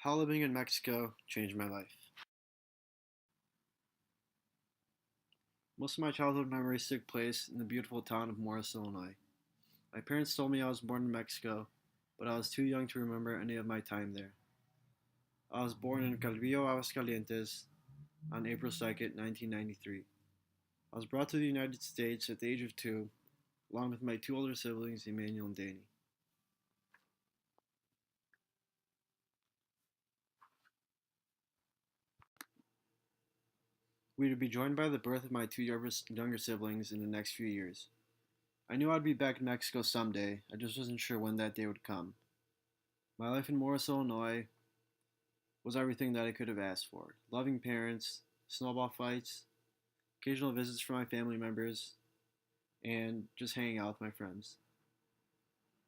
How living in Mexico changed my life. Most of my childhood memories took place in the beautiful town of Morris, Illinois. My parents told me I was born in Mexico, but I was too young to remember any of my time there. I was born in Calvillo, Aguascalientes on April 2nd, 1993. I was brought to the United States at the age of 2, along with my two older siblings, Emmanuel and Danny. We would be joined by the birth of my two younger siblings in the next few years. I knew I'd be back in Mexico someday, I just wasn't sure when that day would come. My life in Morris, Illinois was everything that I could have asked for. Loving parents, snowball fights, occasional visits from my family members, and just hanging out with my friends.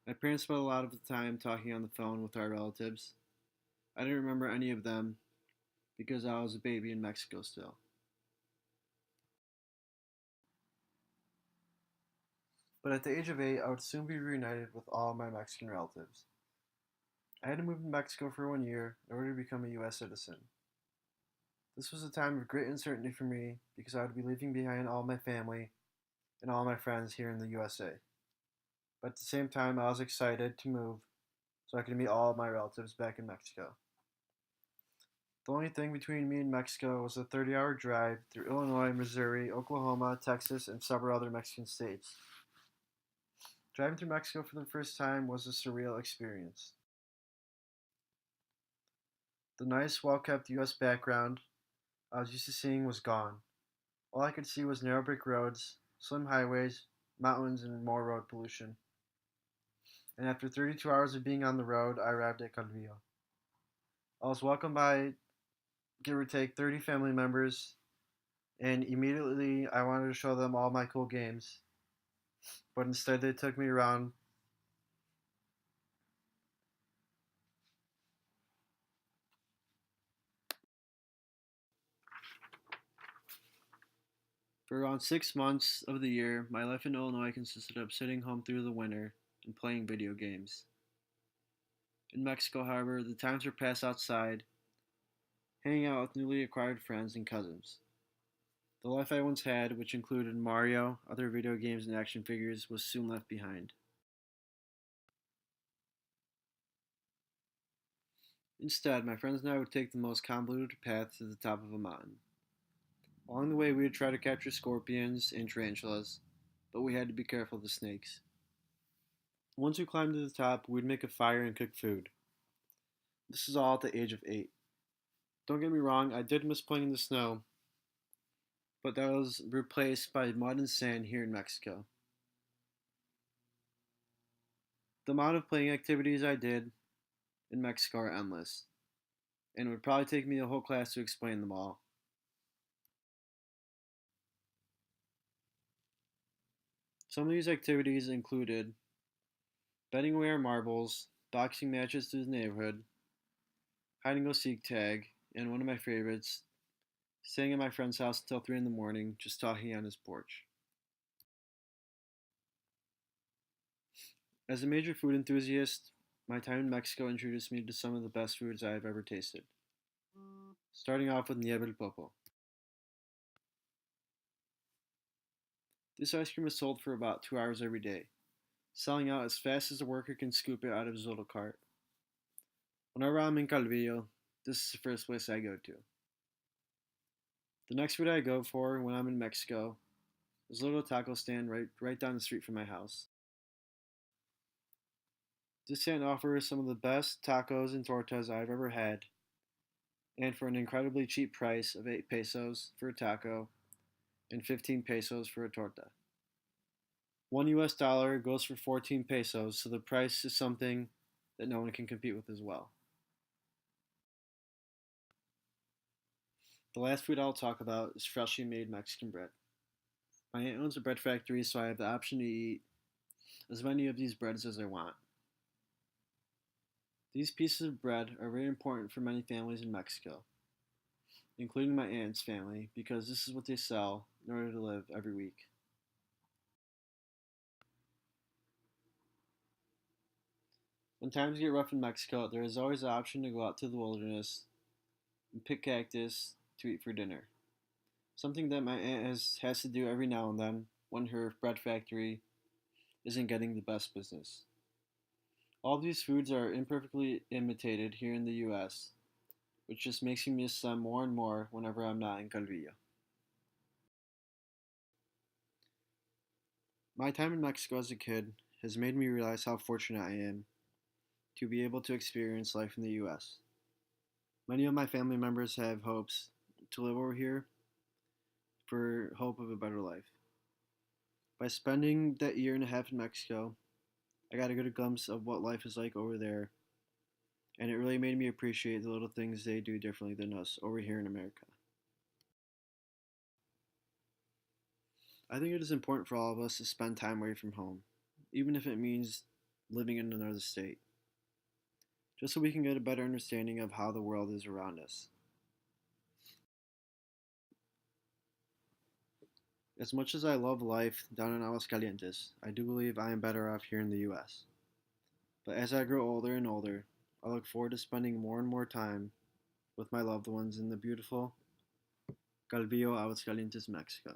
My parents spent a lot of the time talking on the phone with our relatives. I didn't remember any of them because I was a baby in Mexico still. But at the age of 8, I would soon be reunited with all my Mexican relatives. I had to move to Mexico for 1 year in order to become a US citizen. This was a time of great uncertainty for me because I would be leaving behind all my family and all my friends here in the USA. But at the same time, I was excited to move so I could meet all of my relatives back in Mexico. The only thing between me and Mexico was a 30-hour drive through Illinois, Missouri, Oklahoma, Texas, and several other Mexican states. Driving through Mexico for the first time was a surreal experience. The nice, well kept US background I was used to seeing was gone. All I could see was narrow brick roads, slim highways, mountains, and more road pollution. And after 32 hours of being on the road, I arrived at Calvillo. I was welcomed by, give or take, 30 family members, and immediately I wanted to show them all my cool games. But instead, they took me around for around 6 months of the year. My life in Illinois consisted of sitting home through the winter and playing video games. In Mexico, however, the times were passed outside, hanging out with newly acquired friends and cousins. The life I once had, which included Mario, other video games, and action figures, was soon left behind. Instead, my friends and I would take the most convoluted path to the top of a mountain. Along the way, we would try to capture scorpions and tarantulas, but we had to be careful of the snakes. Once we climbed to the top, we'd make a fire and cook food. This is all at the age of 8. Don't get me wrong, I did miss playing in the snow, but that was replaced by mud and sand here in Mexico. The amount of playing activities I did in Mexico are endless, and it would probably take me a whole class to explain them all. Some of these activities included betting away our marbles, boxing matches through the neighborhood, hide and go seek tag, and one of my favorites, staying at my friend's house until 3 in the morning, just talking on his porch. As a major food enthusiast, my time in Mexico introduced me to some of the best foods I have ever tasted. Starting off with Nieve el Popo. This ice cream is sold for about 2 hours every day, selling out as fast as a worker can scoop it out of his little cart. Whenever I'm in Calvillo, this is the first place I go to. The next food I go for when I'm in Mexico is a little taco stand right down the street from my house. This stand offers some of the best tacos and tortas I've ever had, and for an incredibly cheap price of 8 pesos for a taco and 15 pesos for a torta. $1 goes for 14 pesos, so the price is something that no one can compete with as well. The last food I'll talk about is freshly made Mexican bread. My aunt owns a bread factory, so I have the option to eat as many of these breads as I want. These pieces of bread are very important for many families in Mexico, including my aunt's family, because this is what they sell in order to live every week. When times get rough in Mexico, there is always the option to go out to the wilderness and pick cactus to eat for dinner. Something that my aunt has to do every now and then when her bread factory isn't getting the best business. All of these foods are imperfectly imitated here in the US, which just makes me miss them more and more whenever I'm not in Calvillo. My time in Mexico as a kid has made me realize how fortunate I am to be able to experience life in the US. Many of my family members have hopes to live over here for hope of a better life. By spending that year and a half in Mexico, I got a good glimpse of what life is like over there, and it really made me appreciate the little things they do differently than us over here in America. I think it is important for all of us to spend time away from home, even if it means living in another state, just so we can get a better understanding of how the world is around us. As much as I love life down in Aguascalientes, I do believe I am better off here in the US. But as I grow older and older, I look forward to spending more and more time with my loved ones in the beautiful Calvillo, Aguascalientes, Mexico.